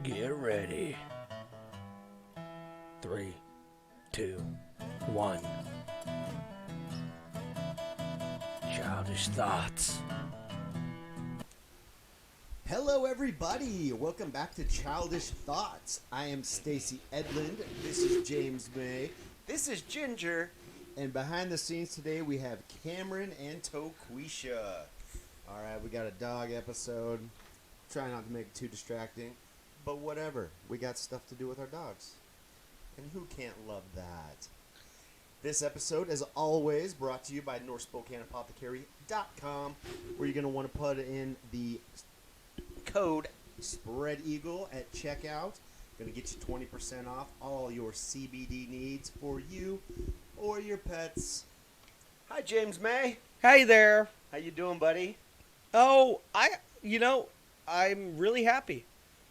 Get ready. 3, 2, 1. Childish thoughts. Hello, everybody. Welcome back to Childish Thoughts. I am Stacy Edlund. This is James May. This is Ginger. And behind the scenes today, we have Cameron and Toquisha. All right, we got a dog episode. Try not to make it too distracting, but whatever. We got stuff to do with our dogs. And who can't love that? This episode, as always, brought to you by NorthSpokaneApothecary.com, where you're going to want to put in the code SPREADEAGLE at checkout. Going to get you 20% off all your CBD needs for you or your pets. Hi, James May. Hey there. How you doing, buddy? Oh, I'm really happy.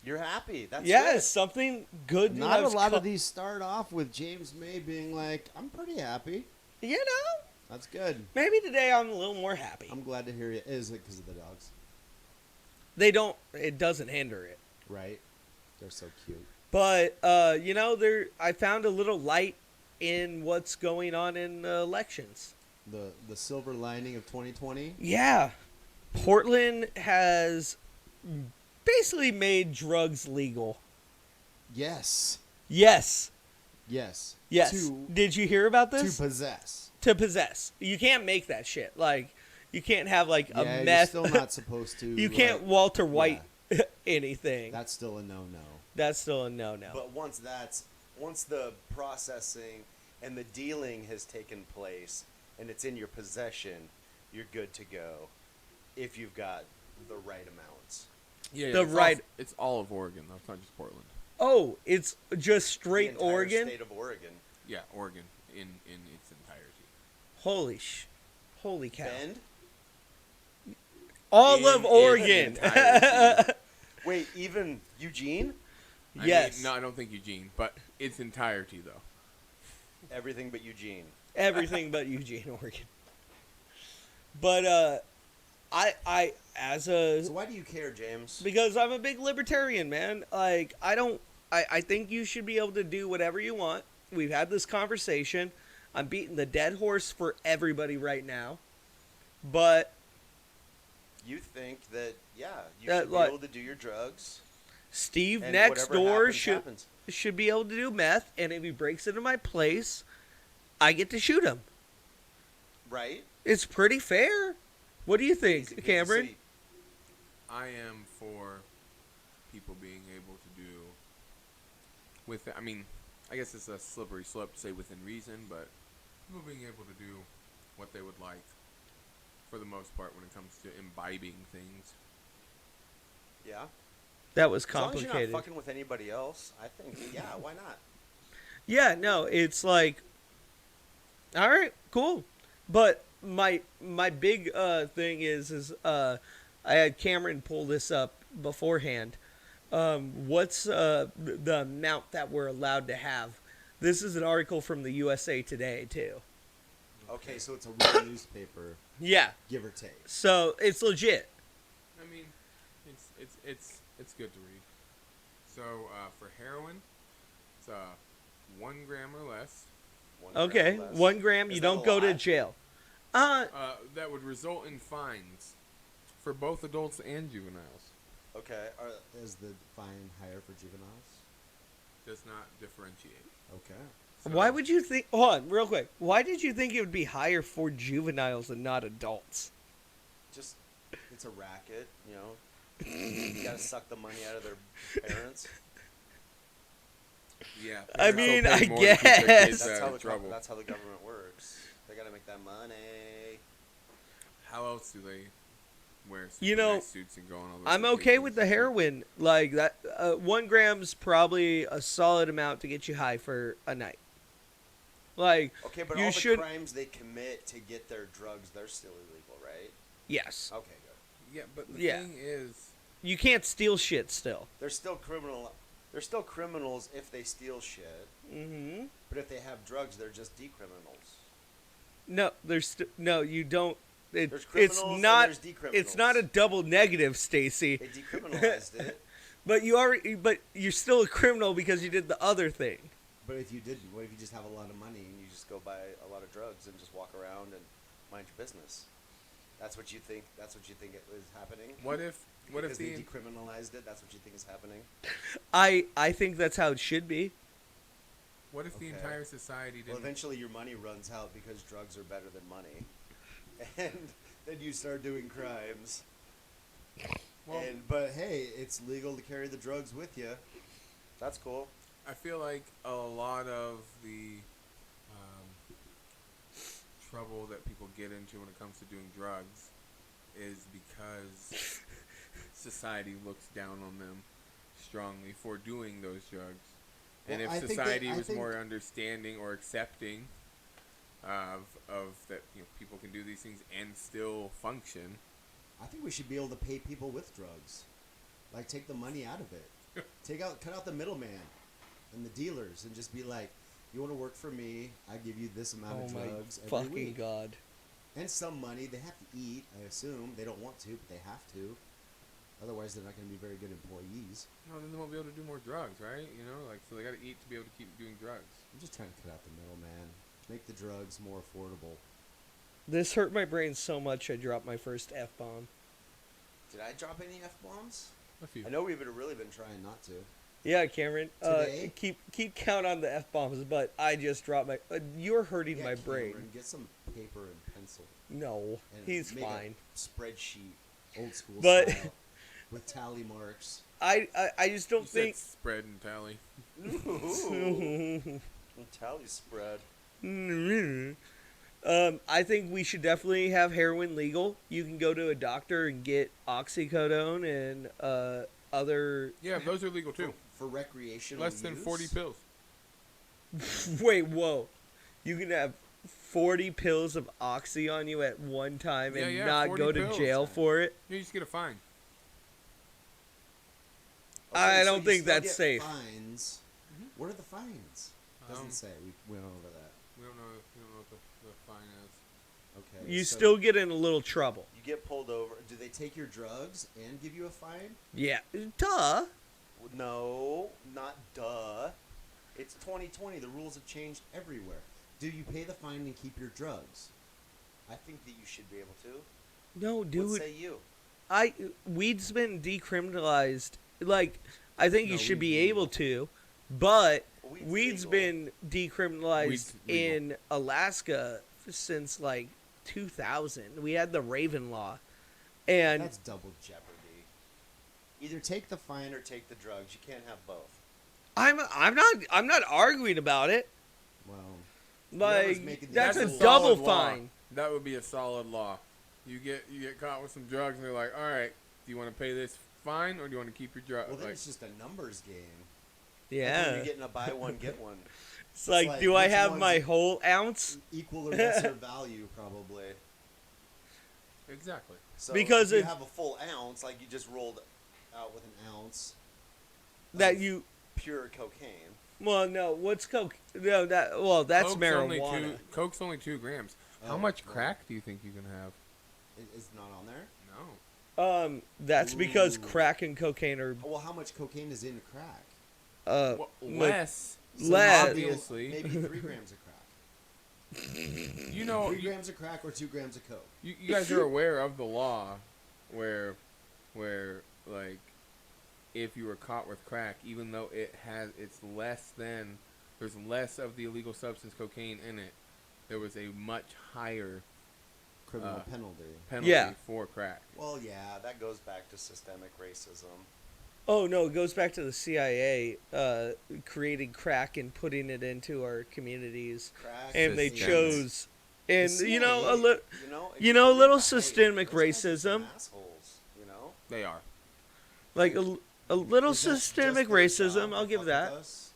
You're happy. That's yes, good. something good. Not a lot of these start off with James May being like, I'm pretty happy. You know? That's good. Maybe today I'm a little more happy. I'm glad to hear you. Is it because of the dogs? It doesn't hinder it. Right? They're so cute. But, I found a little light in what's going on in elections. The silver lining of 2020? Yeah. Portland has basically made drugs legal. Yes. Yes. Yes. Yes. Did you hear about this? To possess. To possess. You can't make that shit. Like, you can't have, like, a Yeah, meth. you're still not supposed to. You can't Walter White anything. That's still a no-no. That's still a no-no. But once the processing and the dealing has taken place and it's in your possession, you're good to go if you've got the right amounts. Yeah, it's all of Oregon, though. It's not just Portland. Oh, it's just straight the entire Oregon? state of Oregon. Yeah, Oregon in its entirety. Holy cow. Bend? All of Oregon. Wait, even Eugene? Yes. No, I don't think Eugene, but its entirety, though. Everything but Eugene. Everything but Eugene, Oregon. But, So why do you care, James? because I'm a big libertarian, man. Like, I think you should be able to do whatever you want. We've had this conversation. I'm beating the dead horse for everybody right now. But You think that, you That, should be like, able to do your drugs. Steve And next whatever door happens, happens. should be able to do meth, and if he breaks into my place, I get to shoot him. Right? It's pretty fair. What do you think, Easy peasy. Cameron? See, I am for people being able to do I guess it's a slippery slope to say within reason, but people being able to do what they would like for the most part when it comes to imbibing things. Yeah. That was As long as you're complicated. not fucking with anybody else, I think, why not? Yeah, no, it's like, all right, cool. But my big thing is I had Cameron pull this up beforehand. What's the amount that we're allowed to have? This is an article from the USA Today too. Okay, so it's a real newspaper, Yeah, give or take. so it's legit. I mean, it's good to read. So for heroin, it's 1 gram or less. 1 gram Okay, less. 1 gram, Is you that don't a go to lot? jail. That would result in fines for both adults and juveniles. Okay. Is the fine higher for juveniles? Does not differentiate. Okay. So, Why would you think? Hold on, real quick. Why did you think it would be higher for juveniles and not adults? Just, it's a racket, you know. You gotta suck the money out of their parents. Yeah. I parents mean, will pay I more to keep their guess. kids That's out how of the trouble. that's how the government works. They gotta make that money. How else do they wear You super know, nice suits and go on all those I'm okay with vacations the and shit? heroin. Like that, 1 gram's probably a solid amount to get you high for a night. Like, Okay, but you all should. the crimes they commit to get their drugs, they're still illegal, right? Yes, Okay, good. Yeah, but the Yeah. thing is, you can't steal shit still. They're still criminal. They're still criminals if they steal shit. Mm-hmm. But if they have drugs, they're just decriminals. No, no. You don't. There's It's criminals and not. there's decriminals. It's not a double negative, Stacy. They decriminalized it. But you're still a criminal because you did the other thing. But if you didn't, what if you just have a lot of money? And you just go buy a lot of drugs and just walk around and mind your business. That's what you think. That's what you think it is happening. What if Because they the decriminalized it. That's what you think is happening. I think that's how it should be. what if the Okay. entire society Well, didn't? eventually your money runs out because drugs are better than money, and then you start doing crimes. Well, But hey, it's legal to carry the drugs with you. That's cool. I feel like a lot of the trouble that people get into when it comes to doing drugs is because society looks down on them strongly for doing those drugs. And Well, if I think society that- I was think- more understanding or accepting of that, people can do these things and still function. I think we should be able to pay people with drugs. Like, take the money out of it. Cut out the middleman and the dealers, and just be like, you want to work for me? I give you this amount Oh of my drugs every fucking week. god. And some money. They have to eat, I assume. They don't want to, but they have to. Otherwise, they're not going to be very good employees. No, then they won't be able to do more drugs, right? So they got to eat to be able to keep doing drugs. I'm just trying to cut out the middleman. Make the drugs more affordable. This hurt my brain so much I dropped my first F-bomb. Did I drop any f-bombs? A few. I know we've really been trying. Trying not to. Yeah, Cameron. Today? Keep count on the F-bombs, but I just dropped my... you're hurting Yeah, my brain. Cameron, get some paper and pencil. No, And he's make a fine. spreadsheet, old school But- style, with tally marks. I just don't You said think... spread and tally. Ooh. Tally spread. I think we should definitely have heroin legal. You can go to a doctor and get oxycodone and other... Yeah, those are legal too. For recreational Less than use? 40 pills. Wait, whoa. You can have 40 pills of oxy on you at one time and Yeah, not 40 go to pills. jail for it? You just get a fine. I so don't you think still that's get safe. Fines. What are the fines? Doesn't Um, say. We went over that. We don't know what the fine is. Okay. You so still get in a little trouble. You get pulled over. Do they take your drugs and give you a fine? Yeah. Duh. No, not duh. It's 2020. The rules have changed everywhere. Do you pay the fine and keep your drugs? I think that you should be able to. No, What dude. say you? Weed's been decriminalized. Like, I think you No, should be weed's able legal. to, but Weed's weed's legal. been decriminalized Weed's legal. in Alaska since like 2000. We had the Raven Law, and That's double jeopardy. Either take the fine or take the drugs. You can't have both. I'm not arguing about it. Well, Whoever's Like, making the that's a rules. double solid law. fine. That would be a solid law. You get caught with some drugs, and they're like, "All right, do you want to pay this fine, or do you want to keep your drugs?" well, then Like, it's just a numbers game. Like when Yeah, you're getting a buy one get one. it's like, like, do I which have one's- my whole ounce? Equal or lesser value, probably. exactly. So Because if you it- have a full ounce, like you just rolled out with an ounce That of you pure cocaine. well, no. What's coke? No, that's Coke's marijuana. Coke's only 2 grams. How Oh, much well. crack do you think you can have? Is it not on there? No. That's because Ooh. crack and cocaine are Well, how much cocaine is in crack? Well, like, less. less. Obviously. Maybe 3 grams of crack. You know, 3 grams of crack or 2 grams of coke. you guys are aware of the law where like if you were caught with crack, even though it's less than there's less of the illegal substance cocaine in it, there was a much higher Criminal penalty. penalty Yeah. for crack. Well, yeah, that goes back to systemic racism. Oh no, it goes back to the CIA creating crack and putting it into our communities, Crack and they Systemic. chose, and The you know, a CIA, little. You know, a little hey, systemic those guys are some racism. Assholes, you know. They are. Like a little Is that systemic just their racism, job I'll to give fuck that. with us?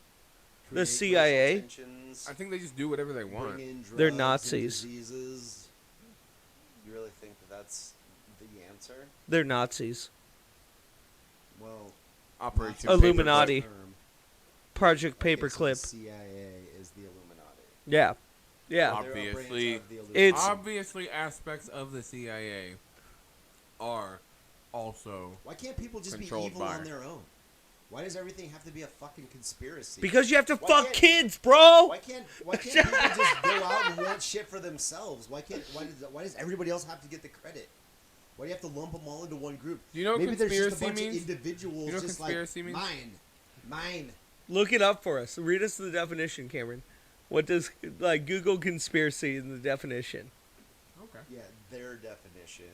The Create CIA. Racial tensions, I think they just do whatever they want. Bring in drugs They're and Nazis. diseases. You really think that that's the answer? They're Nazis. Well, Operation Nazis is Illuminati. the term. Project Okay, so the Paperclip. CIA is the Illuminati. Yeah, yeah. Ob- They're a branch Obviously, of the Illuminati. It's- Obviously, aspects of the CIA are also Why can't people just be controlled evil by on her. their own? Why does everything have to be a fucking conspiracy? Because you have to Why fuck can't- kids, bro. Why can't people just go out and want shit for themselves? Why does everybody else have to get the credit? Why do you have to lump them all into one group? Do you know what Maybe there's just a conspiracy bunch means? of individuals You know what just conspiracy like means? mine. Look it up for us. Read us the definition, Cameron. What does Google conspiracy in the definition? Okay. Yeah, their definition.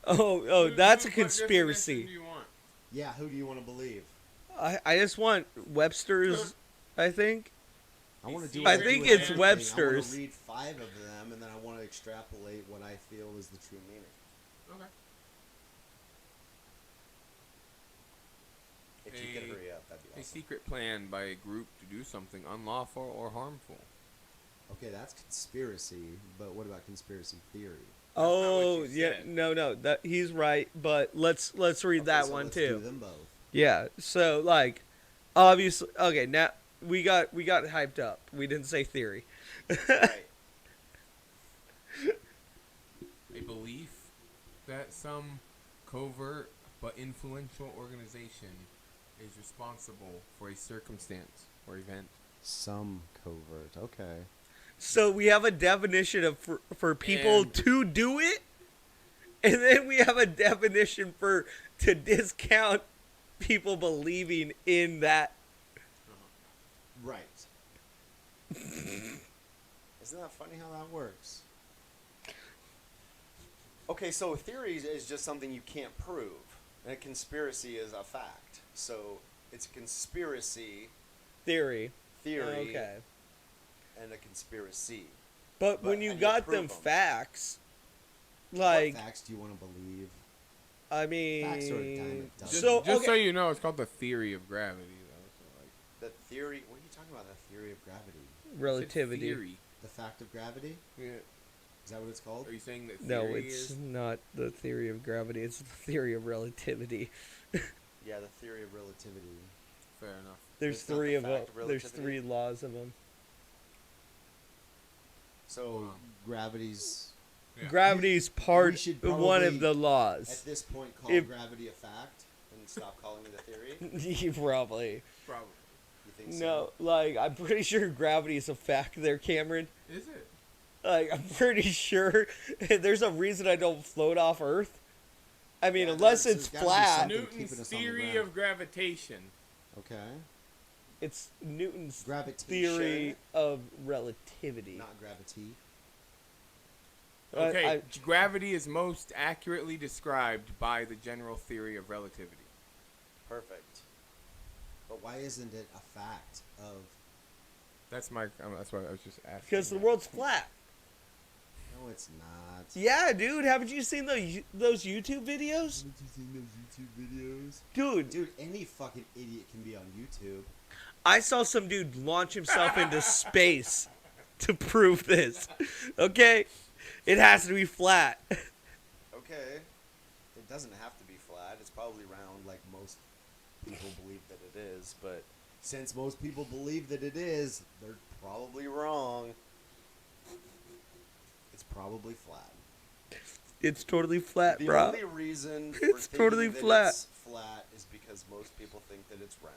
Oh, that's a What definition conspiracy. do you want? Yeah, who do you want to believe? I just want Webster's. I think. I want to do. I what think do with it's everything. Webster's. I want to read 5 of them, and then I want to extrapolate what I feel is the true meaning. Okay. If you could hurry up, that'd be A awesome. secret plan by a group to do something unlawful or harmful. Okay, that's conspiracy, but what about conspiracy theory? Oh what you yeah, said. no, that he's right. But let's read Okay, that so one let's too. Do them both. Yeah. So obviously, okay. Now we got hyped up. We didn't say theory. Right. A belief that some covert but influential organization is responsible for a circumstance or event. Some covert. Okay. So we have a definition of for people And- to do it, and then we have a definition for to discount people believing in that. Right. Isn't that funny how that works? Okay, so a theory is just something you can't prove, and a conspiracy is a fact. So it's a conspiracy Theory. theory Okay. and a conspiracy. But But when you how do you got prove them 'em? facts, What facts do you want to believe? I mean, Facts are a dime a dozen. so Just so okay. you know, it's called the theory of gravity. Though, The theory. What are you talking about? The theory of gravity. so like, Relativity. Theory. The fact of gravity? Yeah. Is that what it's called? Are you saying that No, theory it's is? not the theory of gravity. It's the theory of relativity. Yeah, the theory of relativity. Fair enough. There's It's not three the of them. fact of There's relativity? 3 laws of them. So gravity's Yeah. Gravity's we part should one probably, of the at laws. this point call If- gravity a fact. And stop calling it a theory. You probably. Probably. You think so? No, I'm pretty sure gravity is a fact there, Cameron. Is it? I'm pretty sure there's a reason I don't float off Earth. I mean, Yeah, unless there's it's gotta be flat. something keeping Newton's us on the theory ground. of gravitation. Okay. It's Newton's Gravitation. theory of relativity. Not gravity. Okay, gravity is most accurately described by the general theory of relativity. Perfect. But why isn't it a fact of... That's my. That's why I was just asking. Because the that. world's flat. No, it's not. Yeah, dude. Haven't you seen those YouTube videos? Haven't you seen those YouTube videos? Dude, Dude, any fucking idiot can be on YouTube. I saw some dude launch himself into space to prove this. Okay? It has to be flat. Okay. It doesn't have to be flat. It's probably round like most people believe that it is, but Since most people believe that it is, they're probably wrong. it's probably flat. It's totally flat, The bro. only reason for It's thinking totally that flat. it's flat is because most people think that it's round.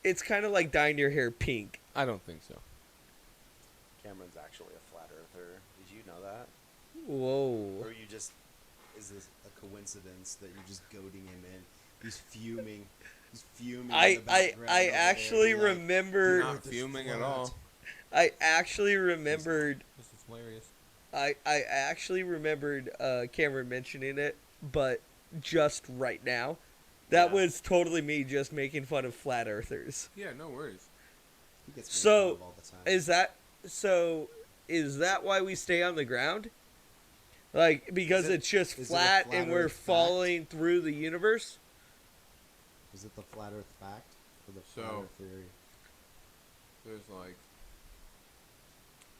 It's kind of like dyeing your hair pink. I don't think so. Cameron's actually a flat earther. Did you know that? Whoa. Or you just is this a coincidence that you're just goading him in? He's fuming. He's fuming. in I the background I over there. actually Be like, remembered. Not Earth is fuming at flat. all. I actually remembered. This is hilarious. I actually remembered Cameron mentioning it, but just right now. That Yeah. was totally me just making fun of flat earthers. Yeah, no worries. He gets made So, fun of all the time. is that why we stay on the ground? Like, because Is it- it's just is it a flat flat and we're earth fact? falling through the universe? Is it the flat Earth fact or the flat So- Earth theory? There's like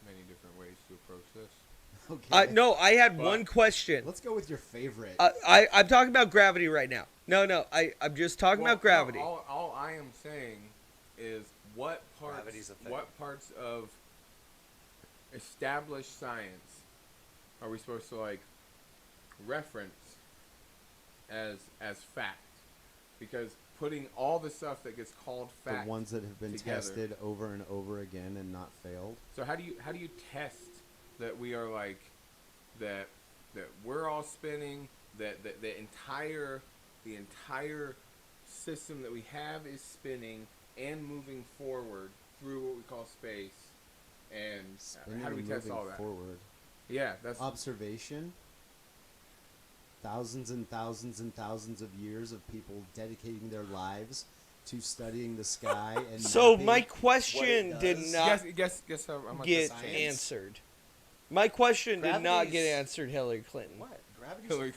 many different ways to approach this. Okay. No, I had But- one question. Let's go with your favorite. I'm talking about gravity right now. No, I'm just talking Well, about gravity. no, all I am saying is what Gravity's a thing. parts of established science are we supposed to like reference as fact? because putting all the stuff that gets called fact The ones that have been together. tested over and over again and not failed. So how do you test that we are like that we're all spinning, that the entire system that we have is spinning and moving forward through what we call space, and Spinning how do we and test moving all that? forward? Yeah, that's Observation. Thousands and thousands and thousands of years of people dedicating their lives to studying the sky and So mapping my what question it did does. not guess how much get that's science? answered. My question did not get Gravity's- answered, Hillary Clinton. What? Gravity's, Hillary,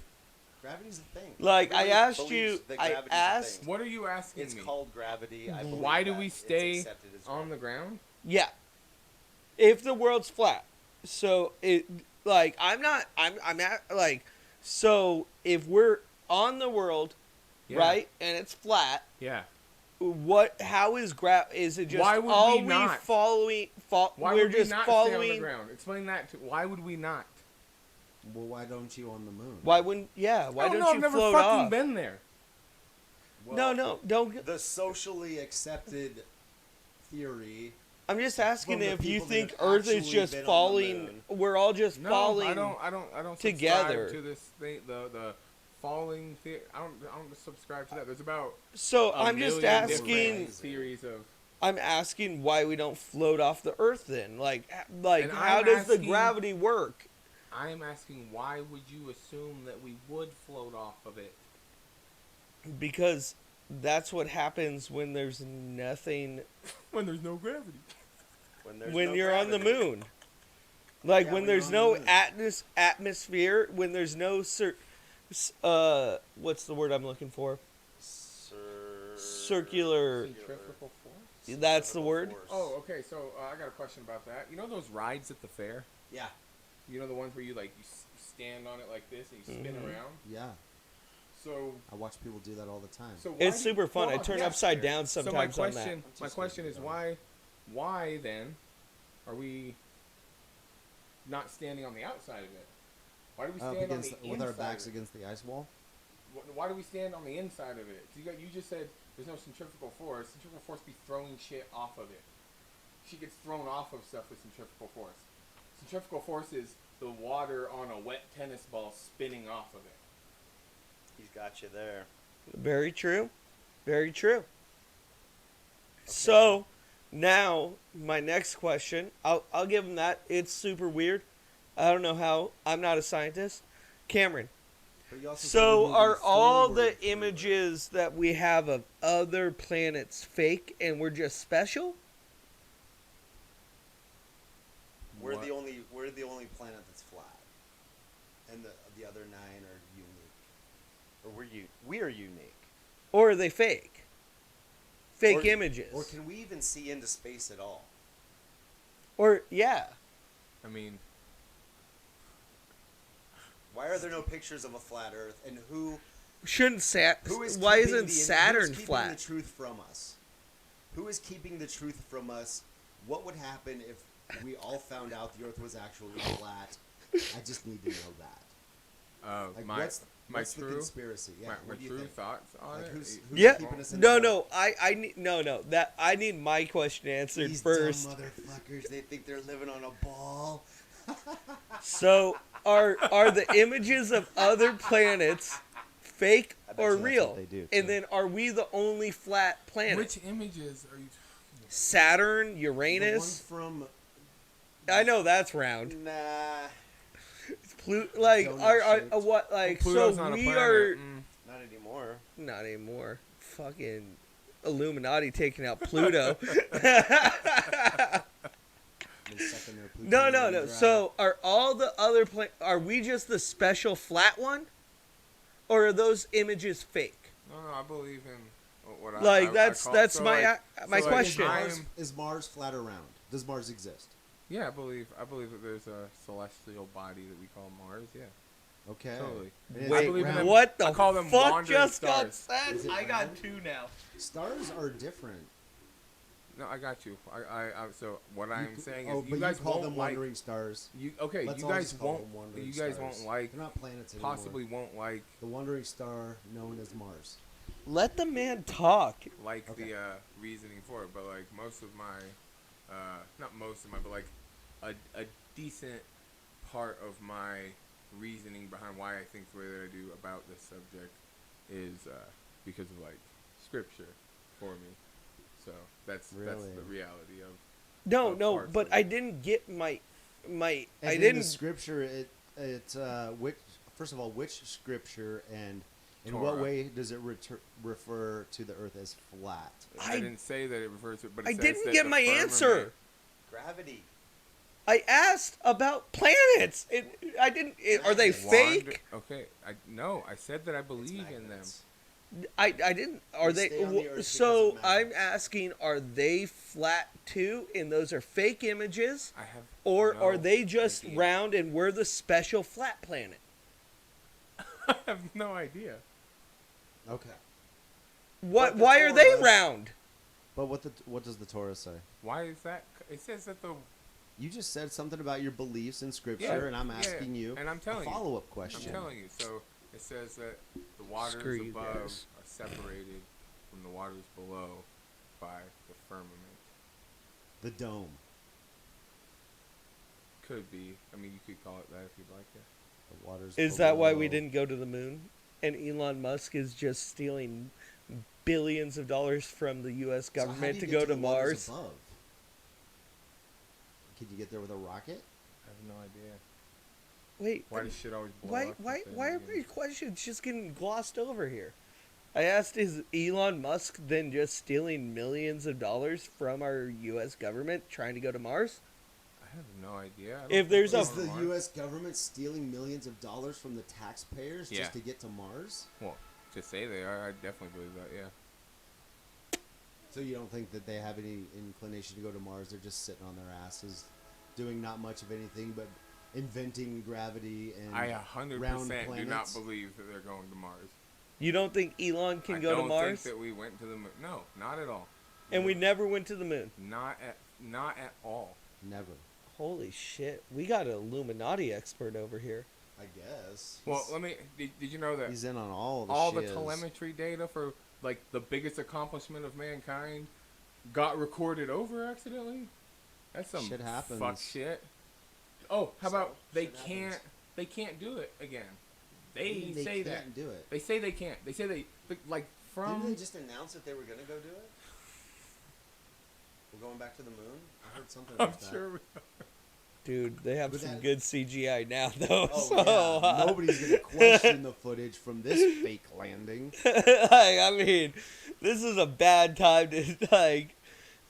gravity's a thing. Like, I Everybody asked believes you- that I gravity's a asked- thing. what are you asking It's me? called gravity. I believe Why do that. we It's stay accepted as on the gravity. ground? Yeah. If the world's flat. So it like I'm at like so if we're on the world, Yeah. right, and it's flat, Yeah. how is is it just Why would all we not? following Why we're would we just not stay on the following ground? Explain that. Why would we not? Well, why don't you on the moon? why don't I don't you know. I've never float fucking off? been there. No, don't The socially accepted theory. I'm just asking From the if you people that think have Earth is actually just been on the falling. moon. We're all just No, falling. I don't together. subscribe to this thing. The falling theory. I don't subscribe to that. There's about So a I'm just million asking. different theories of. I'm asking why we don't float off the Earth then. Like And how I'm does the asking- gravity work? I am asking why would you assume that we would float off of it? Because that's what happens when there's nothing. When there's no gravity. When no you're on the gravity. moon. Like Yeah, when when there's you're on no the moon. atmosphere, when there's no what's the word I'm looking for? Circular. Centrifugal force. That's the word? Oh, okay. So I got a question about that. You know those rides at the fair? Yeah, You know the ones where you stand on it like this and you spin Mhm. around. yeah. So I watch people do that all the time. so why It's do- super fun. I Well, turn yeah, upside fair. down So sometimes my on that. question, my just question gonna is do why then are we not standing on the outside of it? Why do we Up stand on against the with our inside backs of it? against the ice wall. Why do we stand on the inside of it? You just said there's no centrifugal force. Centrifugal force be throwing shit off of it. Shit gets thrown off of stuff with centrifugal force. Centrifugal force is the water on a wet tennis ball spinning off of it. He's got you there. Very true. Very true. So now my next question, I'll give him that. It's super weird. I don't know how. I'm not a scientist. Cameron. But you also said So we're moving are all forward the through it. images that we have of other planets fake and we're just special? We're What? the only planet that's flat, and the other 9 are unique. Or we are unique. Or are they fake? Fake Or- images. Or can we even see into space at all? Or yeah. I mean, Why are there no pictures of a flat Earth? And who Shouldn't who is why keeping isn't the, Saturn who is keeping flat? the truth from us? Who is keeping the truth from us? What would happen if we all found out the Earth was actually flat? I just need to know that. Like, my what's the true conspiracy? Yeah, my what do you true think? thoughts on Like, it. who's Yeah. keeping us in No, the no. I need no. That I need my question answered These first. dumb motherfuckers, they think they're living on a ball. So are the images of other planets fake I bet or you that's real? what they do, And too. then are we the only flat planet? Which images are you? Saturn, The one Uranus. from I know that's round. Nah. Like Donut are shaped. what like Pluto's so not a we planet. are Not anymore. not anymore. Fucking Illuminati taking out Pluto. They're sucking their No. plutonium dry. So are all the other are we just the special flat one, or are those images fake? No, I believe in what I Like I that's call, that's so my like, my so like, question. Is Mars flat or round? Does Mars exist? Yeah, I believe that there's a celestial body that we call Mars. Yeah, Okay. Totally. And is I Wait, it believe in round? them. what the I call them fuck wandering just got stars. said? Is it I got round? 2 now. Stars are different. no, I got you. I so what I'm saying Oh, is but you guys call won't them like wandering stars. you. Okay, Let's you all guys just call won't. them wandering You guys stars. won't like They're not planets anymore. possibly won't like. The wandering star known as Mars. Let the man talk. like Okay. the reasoning for it, but like most of my, not most of my, but like a decent part of my reasoning behind why I think the way that I do about this subject is because of like scripture for me. So that's the Really? reality of. No, Of no, parts but of I it. didn't get my And I in didn't. the scripture, which first of all, which scripture and in what Torah. way does it refer to the earth as flat? I I didn't say that it refers to, but it I says didn't that get the my firmament- answer. Gravity. I asked about planets. I didn't. Are they Magnets. fake? Okay, I said that I believe in them. Magnets. I didn't. Are They they? stay on the earth So because of I'm magnets. asking: are they flat too? And those are fake images, I have. or no are they just idea. round and we're the special flat planet? I have no idea. Okay. What? But the Why are they Torah- round? But what does the Torah say? Why is that? It says that the. You just said something about your beliefs in scripture, Yeah, and I'm yeah, asking you and I'm telling a you. follow-up I'm question. telling you. So it says that the waters Screw you above guys. are separated from the waters below by the firmament. The dome. Could be. I mean, you could call it that if you'd like it. The waters. Is that why we below. didn't go to the moon? And Elon Musk is just stealing billions of dollars from the U.S. So how do government you to get go to the waters Mars. above? Could you get there with a rocket? I have no idea. Wait, Why does shit always blow why, up? why, at the why are end of the my questions just getting glossed over here? I asked, is Elon Musk then just stealing millions of dollars from our U.S. government trying to go to Mars? I have no idea. I don't If think there's we're a- Is going the to Mars. U.S. government stealing millions of dollars from the taxpayers Yeah. just to get to Mars? Well, to say they are, I definitely believe that. Yeah. So you don't think that they have any inclination to go to Mars? They're just sitting on their asses, doing not much of anything but inventing gravity and I round 100% do not planets? believe that they're going to Mars. You don't think Elon can I go to don't Mars? think that we went to the moon. No, not at all. And we never went to the moon. Not at all. Never. Holy shit. We got an Illuminati expert over here. I guess. Well, let me. Did you know that He's in on all the all the shiz. telemetry data for like the biggest accomplishment of mankind got recorded over accidentally? That's some Shit happens. fuck shit. Oh, how about So, they shit can't? happens. They can't do it again. What do you They mean say that. can't do it. They say they can't. They say they like from. Didn't they just announce that they were going to go do it? We're going back to the moon? I heard something I'm about that. sure. Dude, they have But some that- good CGI now, though. Oh, so, Yeah, nobody's gonna question the footage from this fake landing. I mean, this is a bad time to, like,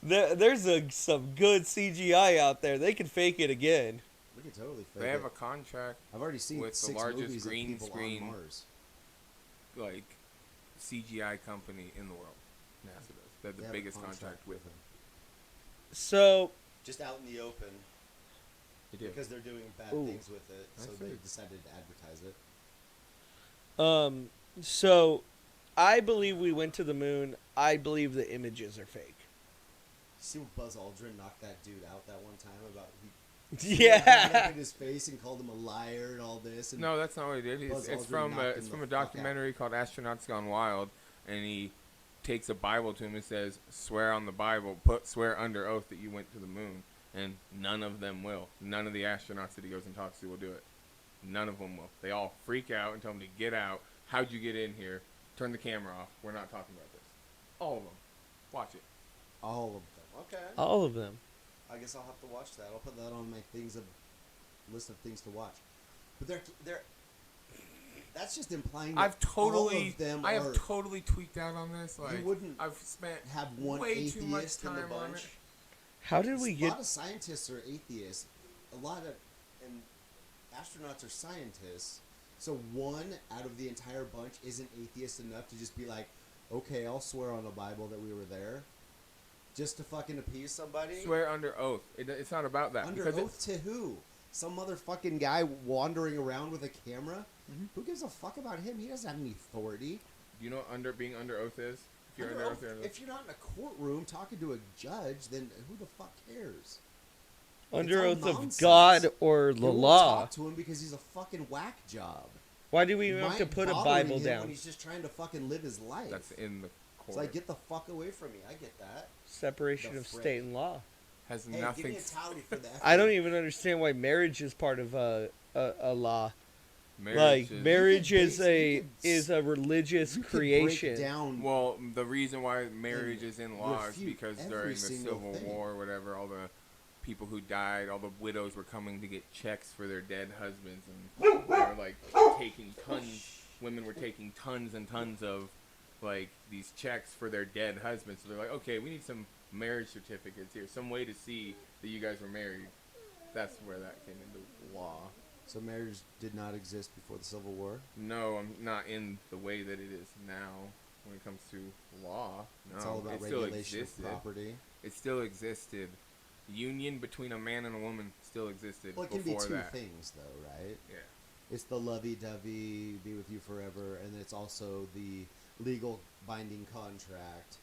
there's some good CGI out there. They can fake it again. We could totally fake They have it. a contract I've already seen with the 6 largest movies of green people screen on Mars. like CGI company in the world. NASA does. They're They the have a biggest contract with them. So, Just out in the open They do. because they're doing bad Ooh. things with it, I so see. they decided to advertise it. so I believe we went to the moon. I believe the images are fake. See when Buzz Aldrin knocked that dude out that one time about he got up Yeah. in his face and called him a liar and all this. And No, that's not what he did. Buzz It's Aldrin from knocked it's him from the a fuck out. documentary called Astronauts Gone Wild, and he takes a Bible to him and says, "Swear on the Bible, swear under oath that you went to the moon." And none of them will. None of the astronauts that he goes and talks to will do it. None of them will. They all freak out and tell him to get out. How'd you get in here? Turn the camera off. We're not talking about this. All of them. Watch it. all of them. Okay. All of them. I guess I'll have to watch that. I'll put that on my list of things to watch. But they're that's just implying that I've totally, all of them I are, have totally tweaked out on this. Like, wouldn't I've spent have one way too much atheist in the time on bunch. it. How did we A get? lot of scientists are atheists. A lot of and astronauts are scientists. So one out of the entire bunch isn't atheist enough to just be like, okay, I'll swear on the Bible that we were there, just to fucking appease somebody. Swear under oath. It's not about that. Under because oath to who? Some motherfucking guy wandering around with a camera? Who gives a fuck about him? He doesn't have any authority. Do you know what being under oath is? If you're under oath, you're under oath. If you're not in a courtroom talking to a judge, then who the fuck cares? Under all oath of nonsense. God or the You won't law. talk to him because he's a fucking whack job. Why do we have might to put a bothering Bible him down? when he's just trying to fucking live his life. That's in the It's court. like, get the fuck away from me. I get that. Separation The of frick. state and law. Has Hey, nothing. give me a tally for that. I don't even understand why marriage is part of a law. Marriage is, Marriage You is could a base- is a religious You could creation. break down. well, the reason why marriage is in law is refute because every during the single Civil thing. War or whatever, all the people who died, all the widows were coming to get checks for their dead husbands, and they were like taking tons. Women were taking tons and tons of like these checks for their dead husbands. So they're like, okay, we need some marriage certificates here, some way to see that you guys were married. That's where that came into law. So marriage did not exist before the Civil War? No, I'm not in the way that it is now when it comes to law. No, It's all about it still regulation of existed. property. It still existed. Union between a man and a woman still existed Well, it can before be two that. things, though, right? Yeah. It's the lovey-dovey, be with you forever, and it's also the legal binding contract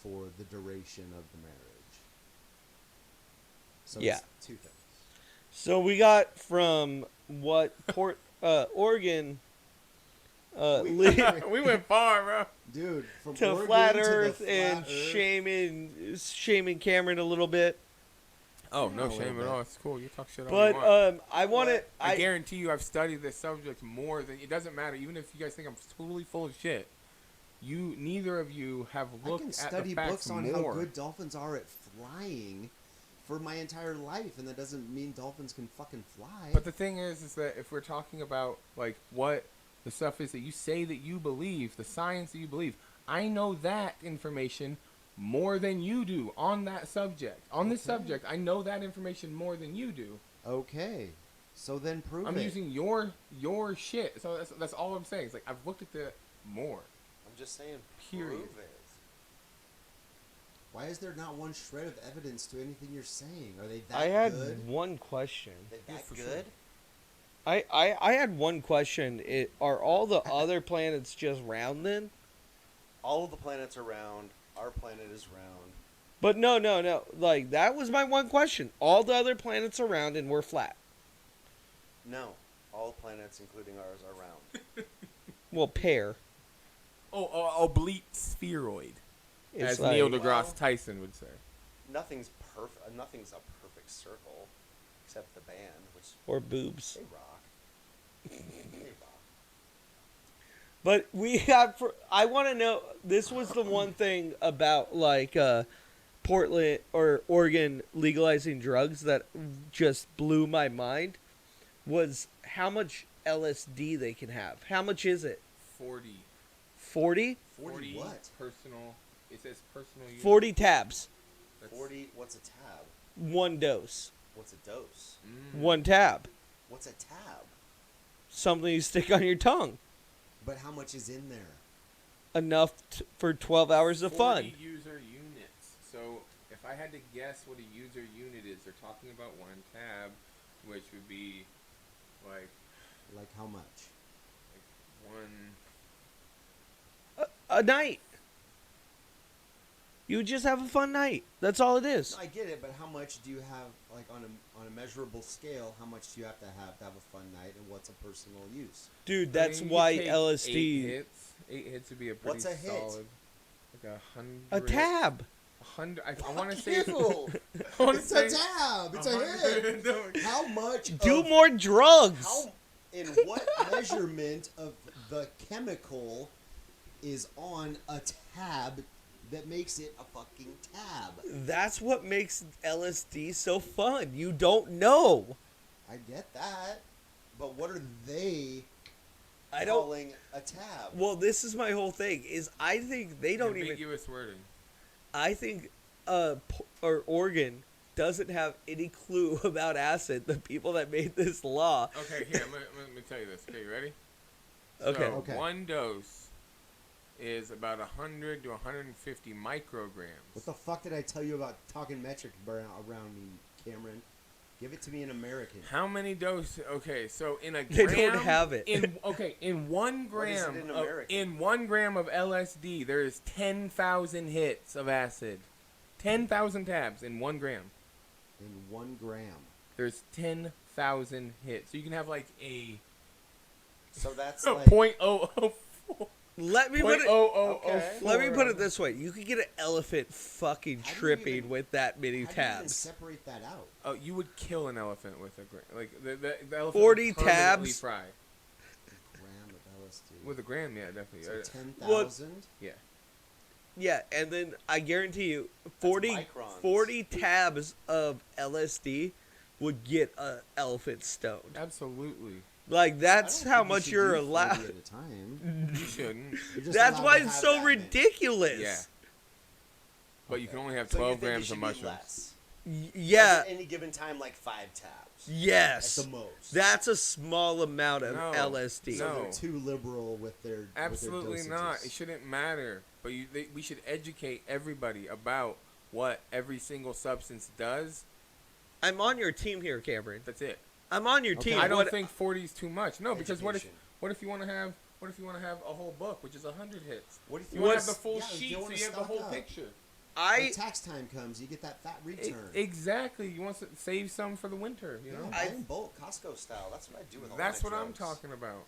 for the duration of the marriage. So Yeah. it's two things. So we got from what Oregon We went far, bro. Dude, from to Oregon flat to the Earth flat and Earth. shaming Cameron a little bit. Oh, Yeah, no a shame little at bit. all. It's cool. You talk shit all But you want. I want to. What? I guarantee you I've studied this subject more than... It doesn't matter. Even if you guys think I'm totally full of shit, neither of you have I looked can at study the facts books on more. how good dolphins are at flying for my entire life, and that doesn't mean dolphins can fucking fly. But the thing is that if we're talking about like what the stuff is that you say that you believe, the science that you believe, I know that information more than you do on that subject. On this Okay. subject, I know that information more than you do. Okay, so then prove I'm it. using your shit. So that's all I'm saying. It's like I've looked at that more. I'm just saying, Period. prove it. Why is there not one shred of evidence to anything you're saying? Are they that I had good? one question. They Yeah, that for good? I had one question. Are all the other planets just round then? All of the planets are round. Our planet is round. But no. Like that was my one question. All the other planets are round and we're flat. No, all planets, including ours, are round. Well, pair. Oblique spheroid, It's as like, Neil deGrasse Well- Tyson would say. Nothing's perfect. Nothing's a perfect circle, except the band, which or boobs. they rock. They rock. But we have. I want to know. This was the one thing about like Portland or Oregon legalizing drugs that just blew my mind. Was how much LSD they can have. How much is it? 40. 40? 40 what? Personal. It says personal use. 40 tabs. That's- 40. What's a tab? One dose. What's a dose? One tab. What's a tab? Something you stick on your tongue. But how much is in there? Enough for 12 hours of 40 fun. user units. So if I had to guess what a user unit is, they're talking about one tab, which would be like Like how much? one. A night. You just have a fun night. That's all it is. No, I get it, but how much do you have, like on a measurable scale? How much do you have to have a fun night, and what's a personal use? Dude, I that's mean, you why take LSD. 8 hits would be a pretty What's a hit? solid. Like 100. A tab. 100. I want to say. It's, Ew. I wanna It's say a tab. It's a 100. hit. How much? Do of- more drugs. How? In what measurement of the chemical is on a tab that makes it a fucking tab? That's what makes LSD so fun. You don't know. I get that, but what are they I don't. Calling a tab. Well, this is my whole thing. Is I think they don't even. Ambiguous wording. I think or Oregon doesn't have any clue about acid. The people that made this law. Okay, here, I'm gonna tell you this. Okay, you ready? Okay. So, Okay. one dose is about 100 to 150 micrograms. What the fuck did I tell you about talking metric around me, Cameron? Give it to me in American. How many doses? Okay, so in a They gram, don't have it. In 1 What is it gram, in American? in 1 gram of LSD, there is 10,000 hits of acid. 10,000 tabs in 1 gram. In 1 gram. There's 10,000 hits. So you can have like a So that's like Point oh oh four. Let me put Point it. oh oh oh Okay. four. Let me put it this way: you could get an elephant fucking How do you tripping even- with that many How do you even tabs. separate that out? Oh, you would kill an elephant with a gram. Like the elephant 40 would permanently tabs? fry. Gram of LSD. With a gram, yeah, definitely. So Well- 10,000? Yeah. Yeah, and then I guarantee you, 40, microns. 40 tabs of LSD would get an elephant stoned. Absolutely. Like that's I don't how think you much should you're do 40 allowed. at a time. You shouldn't. You're just That's allowed why to it's have so that many. ridiculous. Yeah. But you Okay. can only have so you 12 think it grams should of be mushrooms. less. Yeah. Like at any given time, like 5 tabs. Yes. At the most. That's a small amount of No. LSD. So No. they're too liberal with their Absolutely with their not. dosages. It shouldn't matter. But we should educate everybody about what every single substance does. I'm on your team here, Cameron. That's it. I'm on your Okay. team. I don't What- think 40 is too much. No, because Education. what if you want to have a whole book, which is 100 hits? What if You you want to What's- have the full Yeah, if you sheet, so wanna you have the stock whole up. picture. When tax time comes, you get that fat return. Exactly. You want to save some for the winter. You know. Yeah, buy in bulk. Costco style? That's what I do with all That's my what I'm drugs. talking about.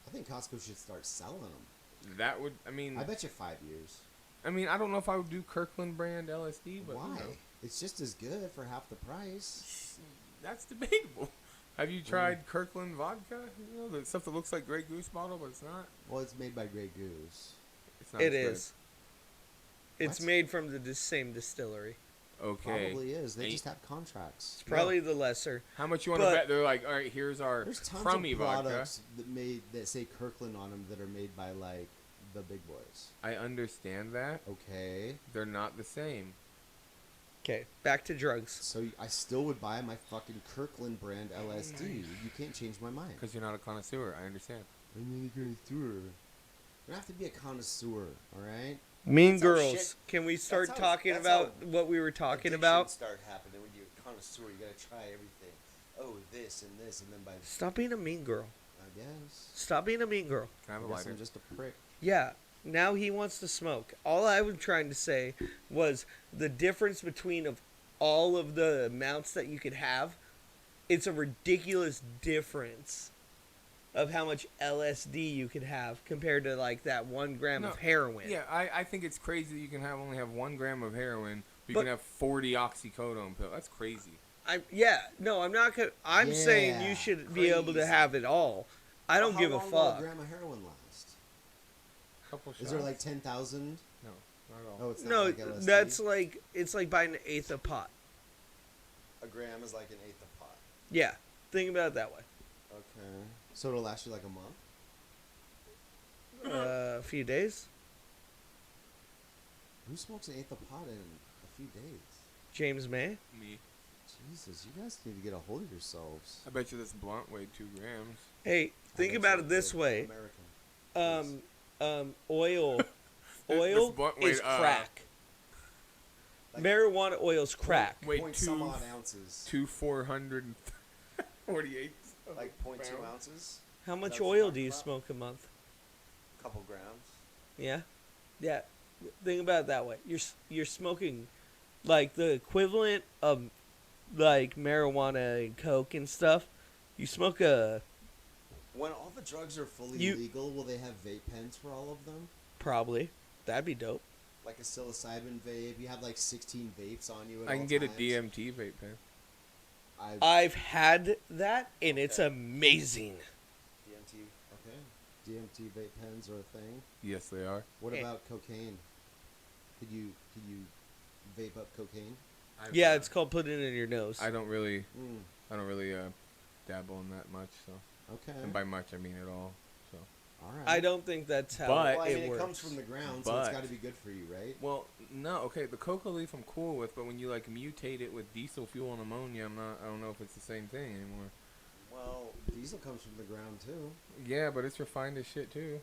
I think Costco should start selling them. That would. I mean. I bet you 5 years. I mean, I don't know if I would do Kirkland brand LSD, but Why? you know, It's just as good for half the price. that's debatable. Have you tried Kirkland vodka? You know, the stuff that looks like Grey Goose bottle, but it's not. Well, it's made by Grey Goose. It's not. It as good. is. It's What? made from the same distillery. Okay. Probably is. They Ain't- just have contracts. It's probably the lesser. How much you want to But- bet? They're like, all right, here's our There's tons crummy of vodka. products that say Kirkland on them that are made by like the big boys. I understand that. Okay, They're not the same. Okay, back to drugs. so I still would buy my fucking Kirkland brand LSD. You can't change my mind. Because you're not a connoisseur. I understand. I'm not a connoisseur. You don't have to be a connoisseur, all right? Mean That's how Girls. shit- Can we start that's how- talking that's about how what we were talking Addiction about? start happening when you're a connoisseur. You gotta try everything. Oh, this, and then by Stop being a mean girl. I guess. Stop being a mean girl. Can I have a I guess lighter? I'm just a prick. Yeah. Now he wants to smoke. All I was trying to say was the difference between of all of the amounts that you could have. It's a ridiculous difference of how much LSD you could have compared to like that 1 gram No, of heroin. Yeah, I think it's crazy that you can only have 1 gram of heroin, but you But- can have 40 oxycodone pills. That's crazy. I'm not. I'm saying you Yeah, should be able to crazy. have it all. I don't How give a long will a fuck. gram of heroin last? Couple shots. Is there like 10,000? No, not at all. Oh, it's not No, like LSD? that's like it's like buying an eighth of pot. a gram is like an eighth of pot. Yeah, think about it that way. Okay. So it'll last you like a month? A few days. Who smokes an eighth of pot in a few days? James May. Me. Jesus, you guys need to get a hold of yourselves. I bet you this blunt weighed 2 grams. Hey, think I about bet it you this would. way. American. Oil, This oil blunt is weighed, crack. Like- Marijuana oil's crack. Wait, Point two- some odd ounces. 448. Like 0.2 pounds. ounces. How much That's what oil I'm do you talking smoke a month? Couple grams. Yeah, yeah. Think about it that way. You're smoking like the equivalent of like marijuana and coke and stuff. You smoke a When all the drugs Are fully You- legal, will they have vape pens for all of them? probably. That'd be dope. Like a psilocybin vape? You have like 16 vapes on you at I all can get a times? DMT vape pen. I've had that and it's Okay. amazing. DMT. Okay. DMT vape pens are a thing. Yes, they are. What Eh. about cocaine? Could you vape up cocaine? Yeah, it's called putting it in your nose. I don't really Mm. dabble in that much. So, Okay. and by much I mean at all. So, All right. I don't think that's how But- Well, I it mean, it works. comes from the ground, so it's But- got to be good for you, right? well, no, okay. The coca leaf I'm cool with, but when you like mutate it with diesel fuel and ammonia, I don't know if it's the same thing anymore. Well, Diesel comes from the ground too. Yeah, but it's refined as shit too.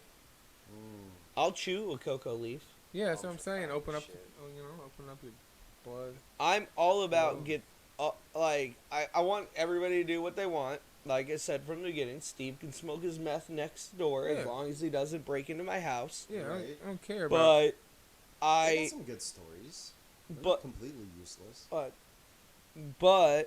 Mm. I'll chew a cocoa leaf. Yeah, that's what I'm for saying. fine Open up, shit. open up your blood. I'm all about Oh. I want everybody to do what they want. Like I said from the beginning, Steve can smoke his meth next door Yeah. as long as he doesn't break into my house. Yeah, Right. I don't care about. But I got I some good stories. They're but- not completely useless. but okay.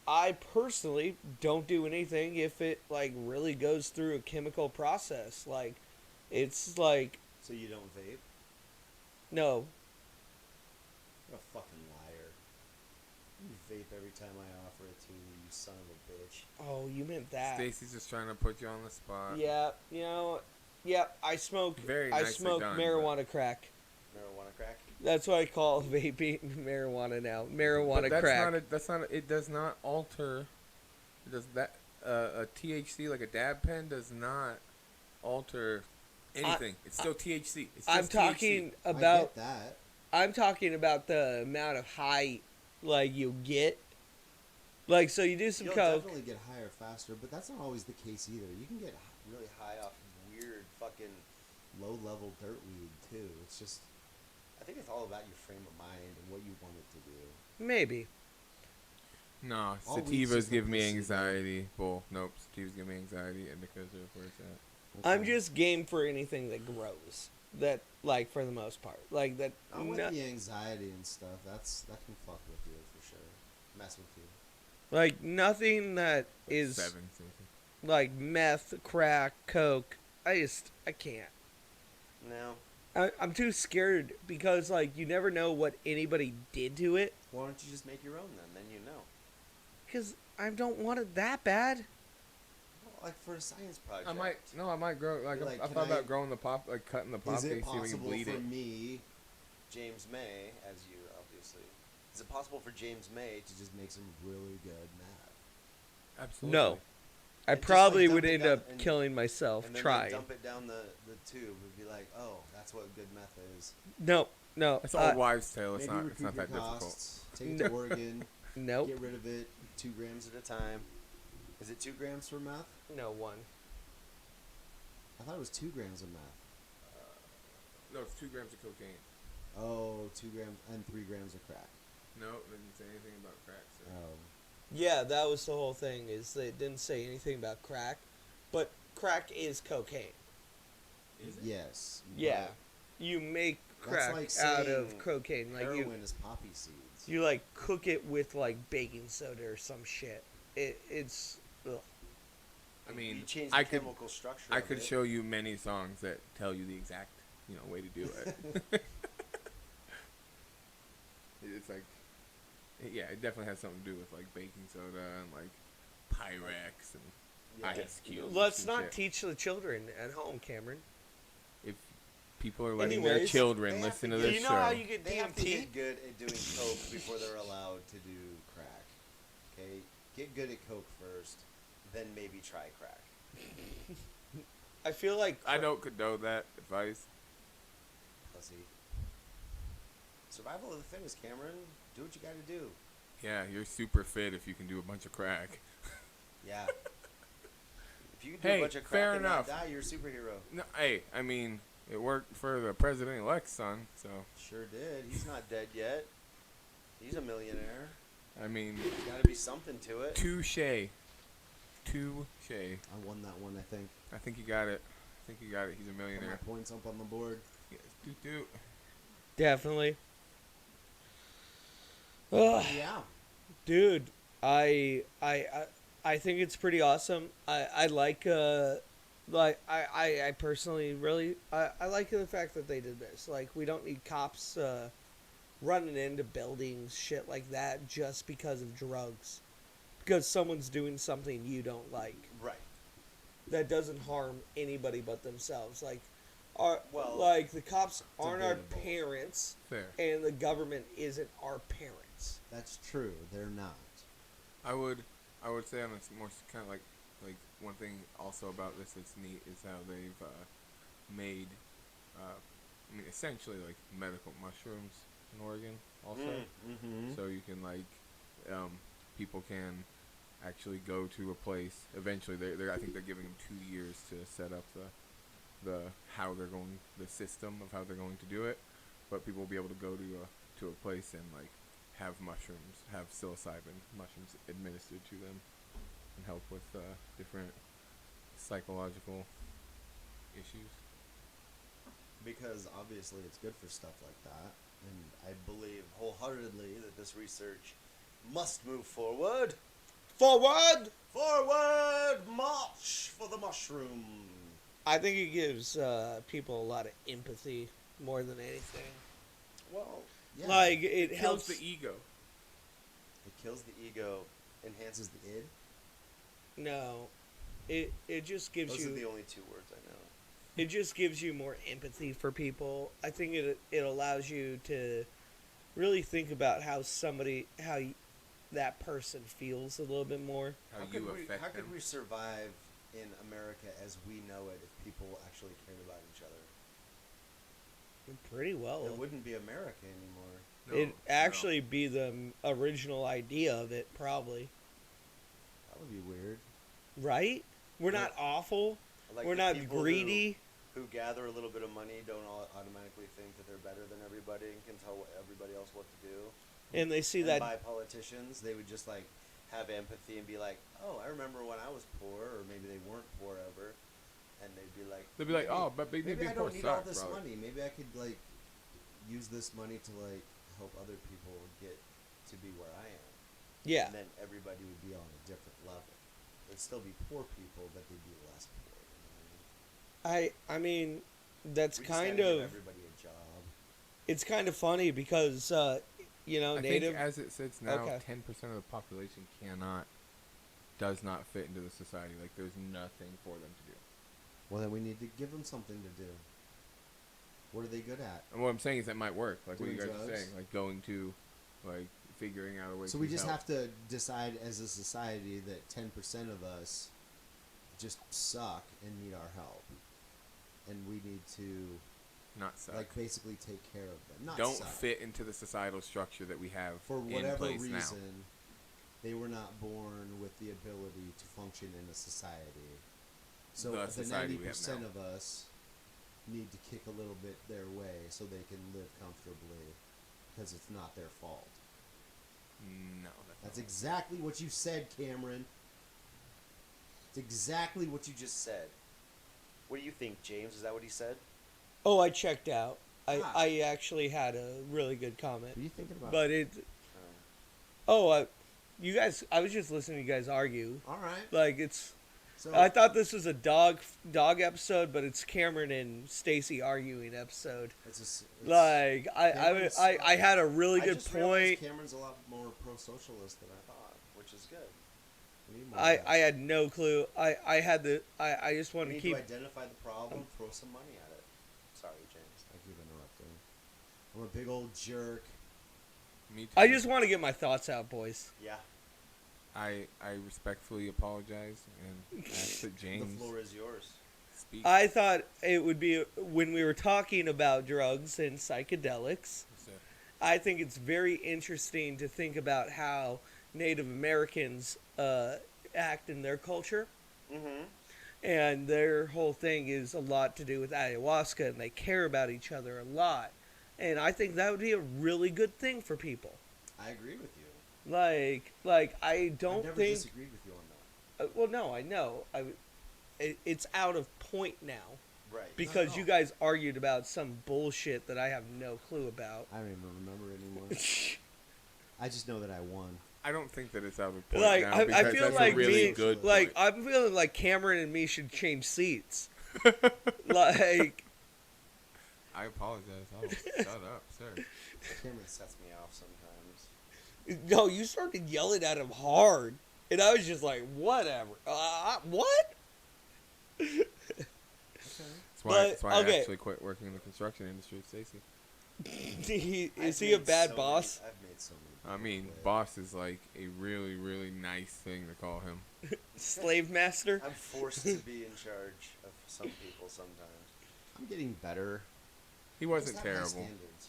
I personally don't do anything if it like really goes through a chemical process. Like, it's like So you don't vape? no, You're a fucking liar. You vape every time I offer it to you, you son of a bitch. oh, you meant that. Stacy's just trying to put you on the spot. Yeah, you know, yeah, I smoke. Very I nicely smoke done, marijuana crack. Marijuana crack? That's what I call vaping marijuana now. Marijuana But that's crack. not. That's not. It does not alter. It does that. A THC like a dab pen does not alter anything. It's still THC. It's just I'm talking about. I get that. I'm talking about the amount of high, like you get. Like, so you do some You'll coke. definitely get higher faster, but that's not always the case either. You can get Really high off weird fucking. low-level dirt weed too. It's just I think it's all about your frame of mind and what you want it to do. Maybe. No, All weed's sativas just give me placebo. anxiety. Bull. Nope. Sativas give me anxiety, and because of where it's at. I'm just game for anything that grows. That, like, for the most part, like that. I'm with no- the anxiety and stuff. That can fuck with you for sure. Mess with you. like nothing that is 7, Stacey. like meth, crack, coke. I can't. No. I'm too scared because like you never know what anybody did to it. Why don't you just make your own then? Then you know. Because I don't want it that bad. Well, like for a science project. I might grow. Like, Like, I can thought I- about growing the pop, like cutting the pop, Is see it if we can possible bleed for it. me James May, as you obviously. Is it possible for James May to just make some really good meth? Absolutely. No. I And just, probably like, would dump it end down up and- killing myself and then trying. dump it down the tube and be like, oh, that's what good meth is. No, no. That's old wives' tale. It's Maybe not. recoup It's not your that difficult. costs, take it No. to Oregon, Nope. get rid of it. 2 grams At a time. Is it 2 grams? for meth. No one. I thought it was 2 grams of meth. No, it's 2 grams of cocaine. Oh, 2 grams and 3 grams of crack. No, it didn't say anything about crack. So. Oh, Yeah, that was the whole thing. Is they didn't say anything about crack, but crack is cocaine. Is it? yes. Yeah, you make That's crack like out of saying cocaine. Like heroin is poppy seeds. you like cook it with like baking soda or some shit. It's ugh. I mean, you change the I could. chemical structure. I of could it. show you many songs that tell you the exact, way to do it. It's like, yeah, it definitely has something to do with like baking soda and like Pyrex and Yeah. ice cubes. Let's and not shit. teach the children at home, Cameron. If people are letting their Anyways, children they have listen to to get- Do this you show, know how you get They have to DMT? get good at doing coke before they're allowed to do crack. Okay, get good at coke first, then maybe try crack. I feel like I don't condone that advice. Pussy. Survival of the fittest, Cameron. Do what you got to do. Yeah, you're super fit if you can do a bunch of crack. Yeah. If you can do Hey, a bunch of fair crack and enough. not die, you're a superhero. No, hey, I mean, it worked for the president-elect's son, so Sure did. He's not dead yet. He's a millionaire. I mean, Got to be something to it. touche. Touche. I won that one, I think. I think you got it. He's a Put my millionaire. points up on the board. Yes, doot. definitely. Ugh. Yeah. Dude, I think it's pretty awesome. I like I personally really I like the fact that they did this. Like we don't need cops running into buildings, shit like that, just because of drugs. Because someone's doing something you don't like Right. that doesn't harm anybody but themselves. Like Well, like the cops aren't our debatable. parents, Fair. and the government isn't our parents. That's true. They're not. I would say on a more kind of like one thing also about this that's neat is how they've made, I mean, essentially like medical mushrooms in Oregon also. Mm-hmm. So you can like, people can actually go to a place. Eventually, I think they're giving them 2 years to set up the system of how they're going to do it. But people will be able to go to a place and like have psilocybin mushrooms administered to them and help with different psychological issues. because obviously it's good for stuff like that. And I believe wholeheartedly that this research must move forward. Forward! Forward march for the mushroom. I think it gives people a lot of empathy more than anything. Well, Yeah. Like, it Kills helps. the ego. it kills the ego, enhances the id. No. It just gives Those you. are the only two words I know. It just gives you more empathy for people. I think it allows you to really think about how that person feels a little bit more. How you affect how them. could we survive in America as we know it if people actually cared about each other? Pretty well. It wouldn't be America anymore. No, It'd actually be the original idea of it, probably. That would be weird. Right? We're not awful. Like We're the not people greedy. Who gather a little bit of money don't all automatically think that they're better than everybody and can tell everybody else what to do. And they see And that. by politicians, they would just like have empathy and be like, "Oh, I remember when I was poor, or maybe they weren't poor ever," and they'd be like, They'll be like, oh, but big Maybe I poor don't need all sucks, this brother. money. Maybe I could like use this money to like help other people get to be where I am. Yeah. And then everybody would be on a different level. There'd still be poor people, but they'd be less poor. You know what I mean? I mean, that's We just kind gotta give of. everybody a job. It's kind of funny because, I native. think as it sits now, Okay. 10% of the population does not fit into the society. Like, there's nothing for them to do. Well, then we need to give them something to do. What are they good at? And what I'm saying is that might work, like what you Doing guys are drugs? saying, like going to, like figuring out a way. So to we just help. have to decide as a society that 10% of us just suck and need our help. And we need to, not suck. like, basically take care of them. Not Don't suck. fit into the societal structure that we have For in whatever place now. reason, they were not born with the ability to function in a society. So The the society we have 90% now. of us need to kick a little bit their way so they can live comfortably because it's not their fault. No, That's exactly what you said, Cameron. It's exactly what you just said. What do you think, James? Is that what he said? Oh, I checked out. Ah. I actually had a really good comment. What are you thinking about? But it. You guys. I was just listening to you guys argue. All right. Like, it's. So I thought this was a dog episode, but it's Cameron and Stacy arguing episode. it's Like, Cameron's- I had a really I good just realized point. Cameron's a lot more pro-socialist than I thought, which is good. we need more of that. I had no clue. I just We wanted to need keep. to identify the problem, throw some money at it. Sorry, James. I keep interrupting. I'm a big old jerk. Me too. I just want to get my thoughts out, boys. Yeah, I respectfully apologize and ask that James the floor is yours. speak. I thought it would be when we were talking about drugs and psychedelics. So, I think it's very interesting to think about how Native Americans act in their culture. Mm-hmm. And their whole thing is a lot to do with ayahuasca, and they care about each other a lot. And I think that would be a really good thing for people. I agree with you. Like I I don't never think. disagreed with you on that. Well, no, I know. It's out of point now Right. because Not at you all. guys argued about some bullshit that I have no clue about. I don't even remember anymore. I just know that I won. I don't think that it's out of point Like now I because feel that's like a really me, good like point. I'm feeling like Cameron and me should change seats. Like I apologize. Oh, shut up, sir. Cameron Sets me off sometimes. no, you started yelling at him hard, and I was just like, whatever. What? That's why, But, that's why I okay. actually quit working in the construction industry, Stacy. Is I've he a made bad so boss? I've made so many. I mean, people quit. boss is like a really, really nice thing to call him. Slave master? I'm forced to be in charge of some people sometimes. I'm getting better. He wasn't Just have high terrible. standards.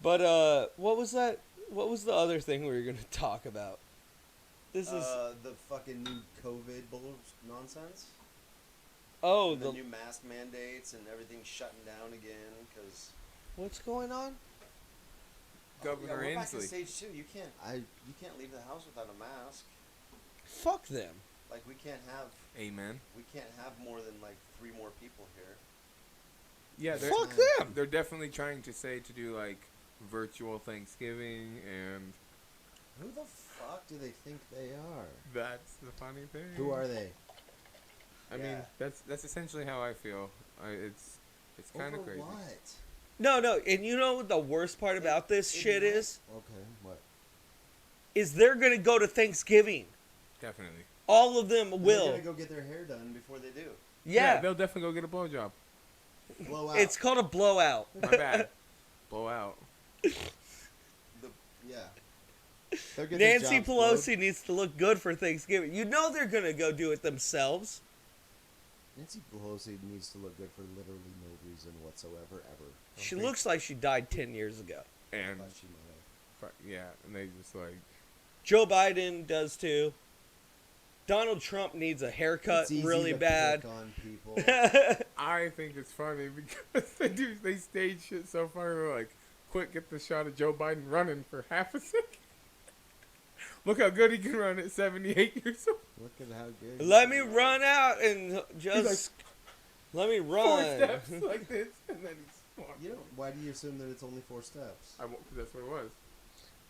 But what was that? What was the other thing we were gonna talk about? This is The fucking new COVID nonsense. oh The the new mask mandates and everything's shutting down again because what's going on? Governor we're back in Inslee. stage 2. You can't leave the house without a mask. Fuck them. Like we can't have Amen. more than like 3 more people here. Yeah, they're, Fuck them. they're definitely trying to say to do like virtual Thanksgiving and Who the fuck do they think they are? That's the funny thing. Who are they? I mean, that's essentially how I feel. It's kind of Over crazy. what? No, and you know what the worst part about this shit is? Okay, what? Is they're gonna go to Thanksgiving. Definitely. All of them They're will. gonna go get their hair done before they do. Yeah, They'll definitely go get a blowjob. Blow out. it's called a blowout. My bad. Blow out. Yeah. They're getting their Nancy jobs Pelosi needs to look good for Thanksgiving. You know they're gonna go do it themselves. Nancy Pelosi needs to look good for literally no reason whatsoever, ever. She looks like she died 10 years ago. And But she might have. yeah, and they just like Joe Biden does too. Donald Trump needs a haircut It's easy really to bad. pick on people. I think it's funny because they stage shit so funny. They're like, quick, get the shot of Joe Biden running for half a second. Look how good he can run at 78 years old. Look at how good. he Let can me run. run out and just let me 4 run. steps like this, and then he's walking. You know, why do you assume that it's only 4 steps? I won't, 'cause that's what it was.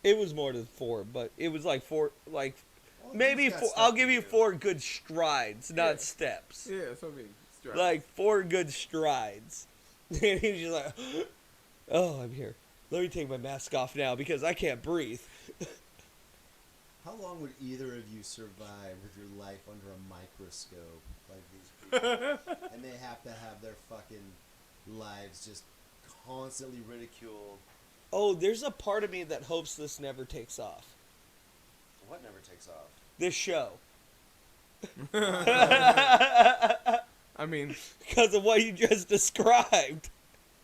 It was more than 4, but it was like 4, like Well, maybe he's got 4. stuff I'll to give you do. 4 good strides, not Yeah. steps. Yeah, that's what I mean. Strap. Like 4 good strides. And he was just like, oh, I'm here. Let me take my mask off now because I can't breathe. How long would either of you survive with your life under a microscope like these people? And they have to have their fucking lives just constantly ridiculed. Oh, there's a part of me that hopes this never takes off. What never takes off? This show. I mean, Because of what you just described.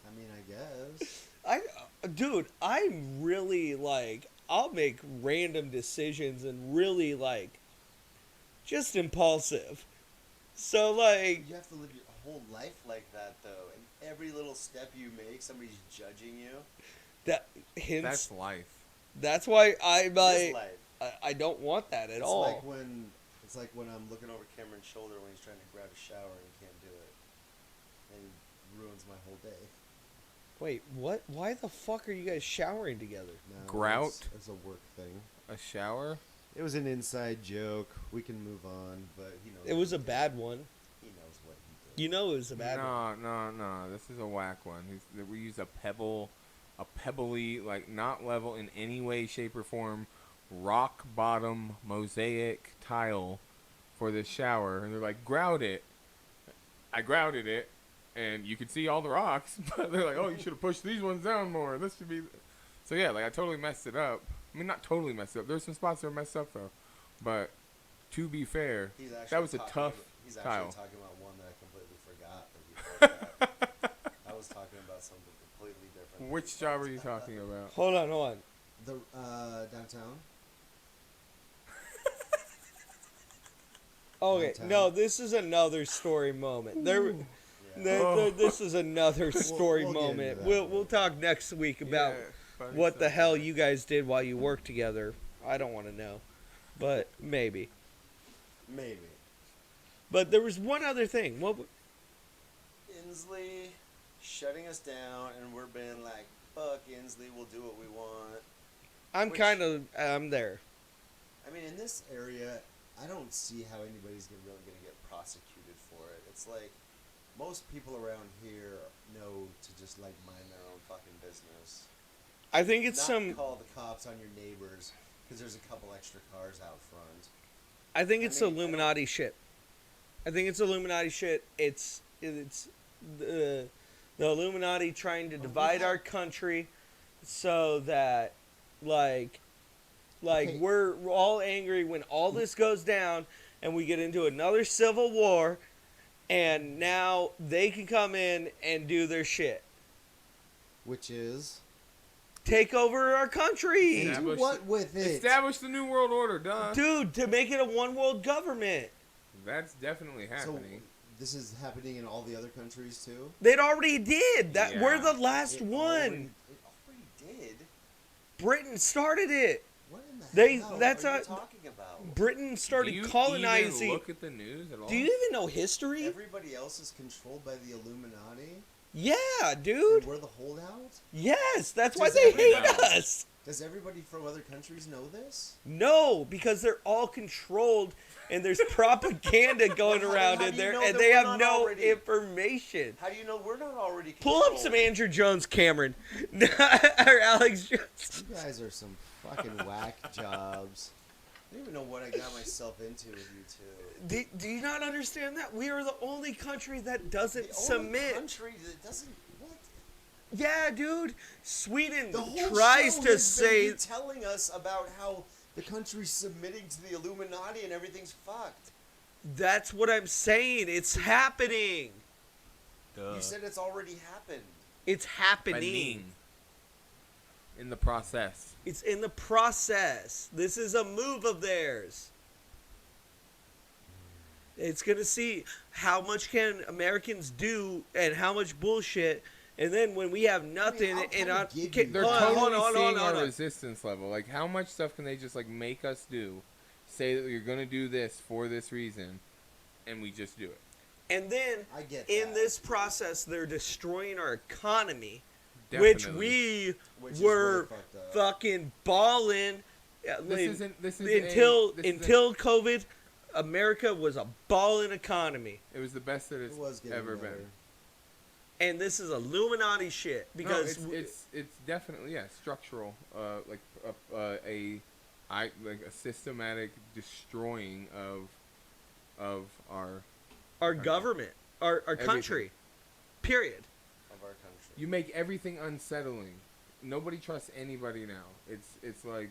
I mean, I guess. Dude, I'm really like, I'll make random decisions and really like, just impulsive. So like, You have to live your whole life like that, though. And every little step you make, somebody's judging you. that hints. that's life. That's why I'm This like, life. I don't want that at It's all. like when I'm looking over Cameron's shoulder when he's trying to grab a shower and he can't do it. And it ruins my whole day. Wait, what? Why the fuck are you guys showering together? No, Grout? It's a work thing. A shower? It was an inside joke. We can move on, but he knows. It what was he a did. bad one. He knows what he did. You know it was a bad one. No. This is a whack one. We use a pebbly, like not level in any way, shape, or form, rock bottom mosaic tile for this shower, and they're like, grout it. I grouted it, and you could see all the rocks, but they're like, oh, you should have pushed these ones down more. This should be. So yeah, like I totally messed it up. I mean, not totally messed it up. There's some spots that are messed up though, but to be fair, He's actually that was a talking tough about- He's tile. actually talking about one that I completely forgot that he brought up. I was talking about something completely different. Which job are you talking about? Hold on. The downtown. Okay, Downtown. no, this is another story moment. This is another story we'll get into moment. that We'll later. we'll talk next week about Yeah, funny what the stuff. hell you guys did while you worked together. I don't want to know, but maybe. Maybe. But there was one other thing. What? Inslee shutting us down, and we're being like, fuck Inslee, we'll do what we want. I'm I'm there. I mean, in this area, I don't see how anybody's really gonna get prosecuted for it. It's like most people around here know to just like mind their own fucking business. I think it's Not some. call the cops on your neighbors because there's a couple extra cars out front. I think it's I mean, Illuminati shit. I think it's Illuminati shit. It's the Illuminati trying to divide our country so that like Okay. we're all angry when all this goes down and we get into another civil war and now they can come in and do their shit. Which is Take over our country. Yeah. do what with it? Establish the new world order, duh. Dude, to make it a one world government. That's definitely So happening. this is happening in all the other countries too. They'd already did. That Yeah. we're the last It one. already- It already did. Britain started it. What in the They- hell? that's What are a- you talking about? Britain started Do you colonizing. even look at the news at all? Do you even know history? Everybody else is controlled by the Illuminati. Yeah, And dude. we're the holdouts. Yes, that's why Does they hate everybody- us. Does everybody from other countries know this? No, because they're all controlled and there's propaganda going Well, around how in do you there know and that they we're have not no already- information. How do you know we're not already Pull up controlled? some Andrew Jones, Cameron. Or Alex Jones. You guys are some fucking whack jobs. I don't even know what I got myself into with you two. Do you not understand that? We are the only country that doesn't The submit. only country that doesn't. What? Yeah, dude. Sweden The whole tries show to has say. been you telling us about how the country's submitting to the Illuminati and everything's fucked. That's what I'm saying. It's happening. You said it's already happened. It's happening. Benin. In the process. It's in the process. This is a move of theirs. It's gonna see how much can Americans do and how much bullshit, and then when we have nothing, I'll and kinda I, give okay, you They're Hold on, totally seeing our on. resistance level. Like, how much stuff can they just, like, make us do? Say that you're going to do this for this reason, and we just do it. And then I get in that. this process, they're destroying our economy, Definitely. which we Which is were really fucked up. fucking balling. This is Until COVID, America was a balling economy. it was the best that It it's was getting ever better. been. And this is Illuminati shit because no, it's definitely structural, a systematic destroying of our. our government, our country, period. Of our country. You make everything unsettling. Nobody trusts anybody now. It's like,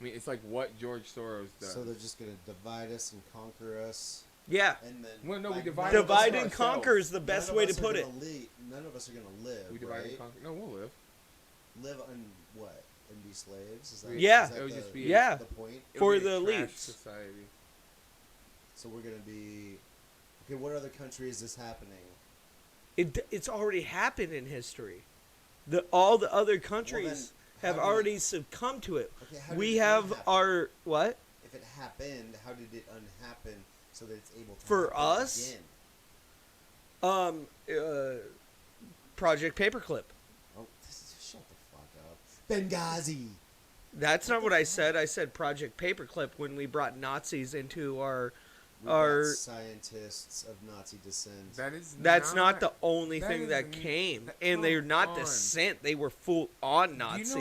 I mean, it's like what George Soros does. So they're just gonna divide us and conquer us. Yeah, And then Well, no, we like, divide none of us divide are- and ourselves. conquer is the none best of way us to are put it. gonna none of us are gonna live. we divide right? and conquer. No, we'll live. Live on what? And be slaves? Is that, Yeah. is that It would the, just be- Yeah. the point? It'll For be a the trash elites. society. So we're gonna be. Okay, what other country is this happening? It's already happened in history. All the other countries how have did already it- succumbed to it. Okay, how did We it have unhappen? our what? If it happened, how did it unhappen so that it's able to For happen us? again? Project Paperclip. Oh, shut the fuck up, Benghazi. That's not what I said. I said Project Paperclip when we brought Nazis into our. We Our- got scientists of Nazi descent. That's not the only that thing is that n- came, that- and they're come not on. descent. They were full on Nazis. Do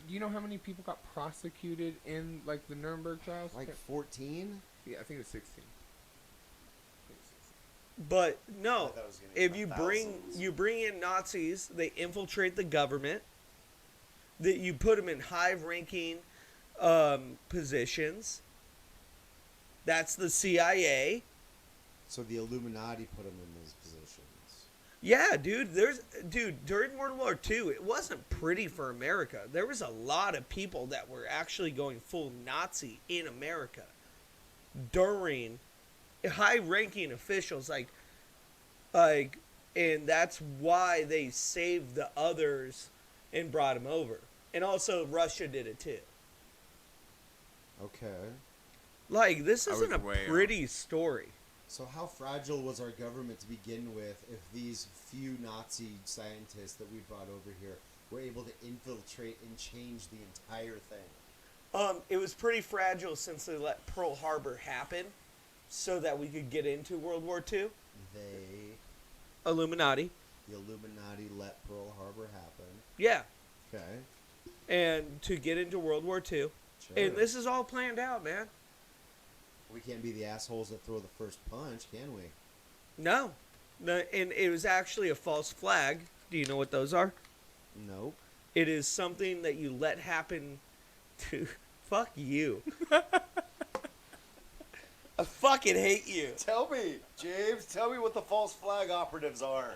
you know how many people got prosecuted in like the Nuremberg trials? Like 14? Yeah, I think it was 16. But no, I thought it was gonna be if in you the bring thousands. in Nazis, they infiltrate the government. That you put them in high-ranking positions. That's the CIA. So the Illuminati put them in those positions. Yeah, dude. During World War II, it wasn't pretty for America. There was a lot of people that were actually going full Nazi in America during high-ranking officials, like, and that's why they saved the others and brought them over. And also, Russia did it too. Okay. Like, this I isn't was a way pretty story. So how fragile was our government to begin with if these few Nazi scientists that we brought over here were able to infiltrate and change the entire thing? It was pretty fragile since they let Pearl Harbor happen, so that we could get into World War II. They, Illuminati. the Illuminati, let Pearl Harbor happen. Yeah. Okay. And to get into World War II. Sure. And this is all planned out, man. We can't be the assholes that throw the first punch, can we? No. And it was actually a false flag. Do you know what those are? Nope. It is something that you let happen to... Fuck you. I fucking hate you. Tell me, James. Tell me what the false flag operatives are.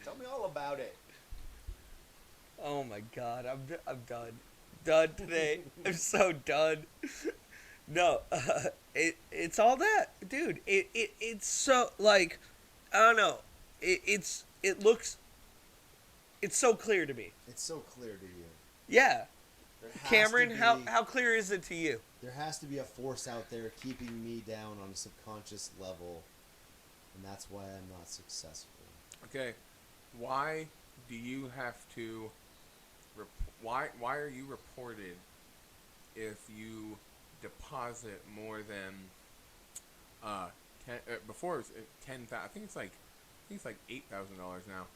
Tell me all about it. Oh my god, I'm done. Done today. I'm so done. No, it's all that, dude. It's so like, I don't know. It's so clear to me. It's so clear to you. Yeah, There has Cameron, to be, how clear is it to you? There has to be a force out there keeping me down on a subconscious level, and that's why I'm not successful. Okay, why do you have to why are you reported if you deposit more than before it was 10,000. I think it's like $8,000 now.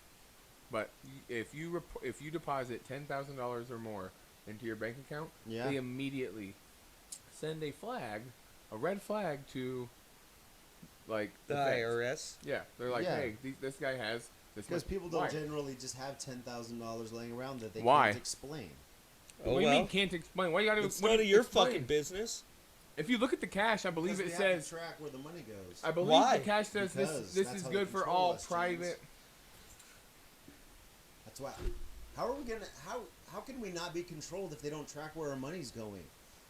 But if you deposit $10,000 or more into your bank account, Yeah. they immediately send a red flag to like The feds. IRS. Yeah, they're like, Yeah. hey, this guy has this. Because much. people don't Why? generally just have $10,000 laying around that they Why? can't explain. Oh What do you well. mean can't explain? Why you gotta? It's what none do of you your explain? fucking business. If you look at the cash, I believe Because it we have says. to track where the money goes. I believe Why? the cash says Because this that's is how good they for control all us, James. private. That's why. How are we gonna? How can we not be controlled if they don't track where our money's going?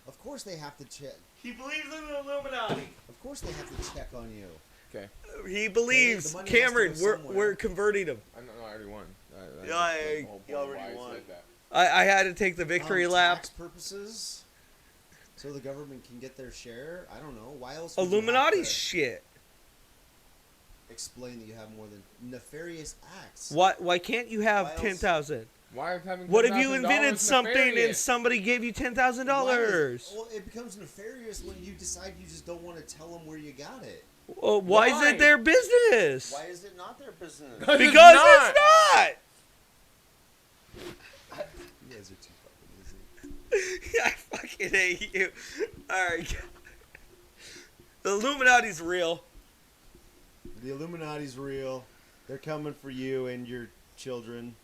Of course they have to check. He believes in the Illuminati. Of course they have to check on you. Okay, He believes. the money has to Cameron, go we're somewhere. comverting him. I know I already won. Yeah, that's the whole he point already why I won. said that. I had to take the victory lap. Tax purposes, so the government can get their share. I don't know. Why else? Would you have Illuminati to shit. explain that you have more than nefarious acts. Why can't you Why have else? 10,000? Why is having What if you $10,000 invented something and nefarious? somebody gave you Why $10,000? is- Well, it becomes nefarious when you decide you just don't want to tell them where you got it. Why is Why? it their business? Why is it not their business? Because Because not. it's not. You guys are too fucking easy. I fucking hate you. Alright. The Illuminati's real. The Illuminati's real. They're coming for you and your children.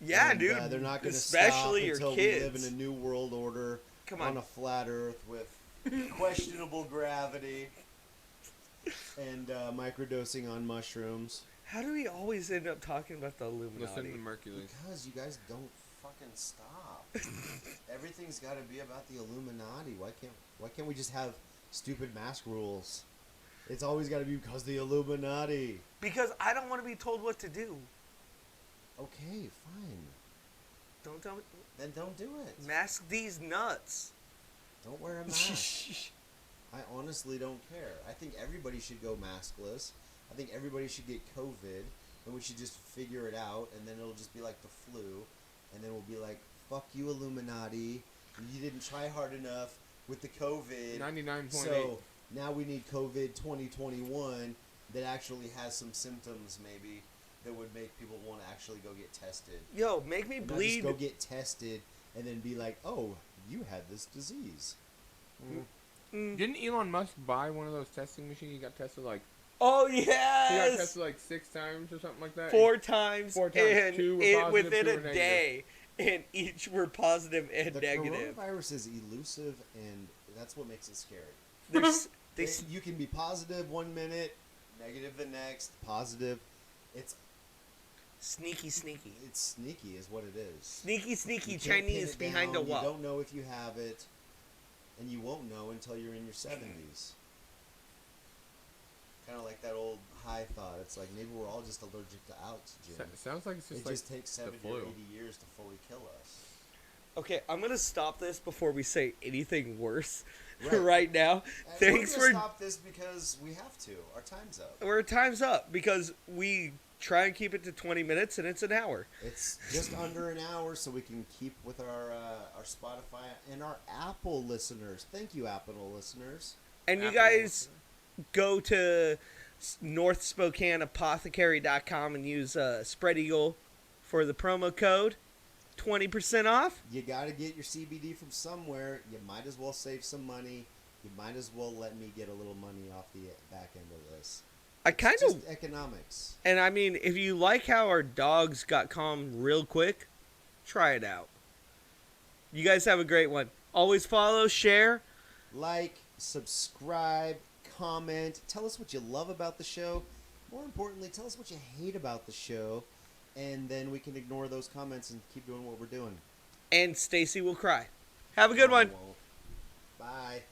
Yeah, And, dude. they're not going to Especially stop your until kids. we live in a new world order Come on on. a flat Earth with Questionable gravity. and microdosing on mushrooms. How do we always end up talking about the Illuminati? Listen to Mercules. Because you guys don't fucking stop. Everything's got to be about the Illuminati. Why can't we just have stupid mask rules? It's always got to be because the Illuminati. Because I don't want to be told what to do. Okay, fine. Don't tell me. Then don't do it. Mask these nuts. Don't wear a mask. I honestly don't care. I think everybody should go maskless. I think everybody should get COVID, and we should just figure it out, and then it'll just be like the flu, and then we'll be like, fuck you, Illuminati. You didn't try hard enough with the COVID. 99.8. So now we need COVID 2021 that actually has some symptoms, maybe, that would make people want to actually go get tested. Yo, make me And not bleed. just go get tested and then be like, oh, you had this disease. Didn't Elon Musk buy one of those testing machines? He got tested like Oh he got yes. tested like 6 times or something like that. 4 times. 4 times. And 2 were it, positive, within 2 a were negative. day, and each were positive and The negative. coronavirus is elusive, and that's what makes it scary. There's- they, You can be positive 1 minute, negative the next, positive. It's sneaky, sneaky, sneaky, is what it is. sneaky, sneaky You can't pin Chinese it behind down, a wall. You don't know if you have it, and you won't know until you're in your 70s. Kind of like that old high thought. It's like maybe we're all just allergic to oxygen. Sounds like it's just It like just takes 70 flu. or 80 years to fully kill us. Okay, I'm gonna stop this before we say anything worse. Right. Right now, And thanks we're for. gonna stop this because we have to. Our time's up. We're time's up because we try and keep it to 20 minutes and it's an hour. It's just under an hour, so we can keep with our Spotify and our Apple listeners. Thank you, Apple listeners. And you Apple guys go to North Spokane Apothecary.com and use Spread Eagle for the promo code. 20% off. You got to get your CBD from somewhere. You might as well save some money. You might as well let me get a little money off the back end of this. I kind It's of, just economics. and I mean, if you like how our dogs got calm real quick, try it out. You guys have a great one. Always follow, share. Like, subscribe, comment. Tell us what you love about the show. More importantly, tell us what you hate about the show. And then we can ignore those comments and keep doing what we're doing. And Stacy will cry. Have a good one. Bye.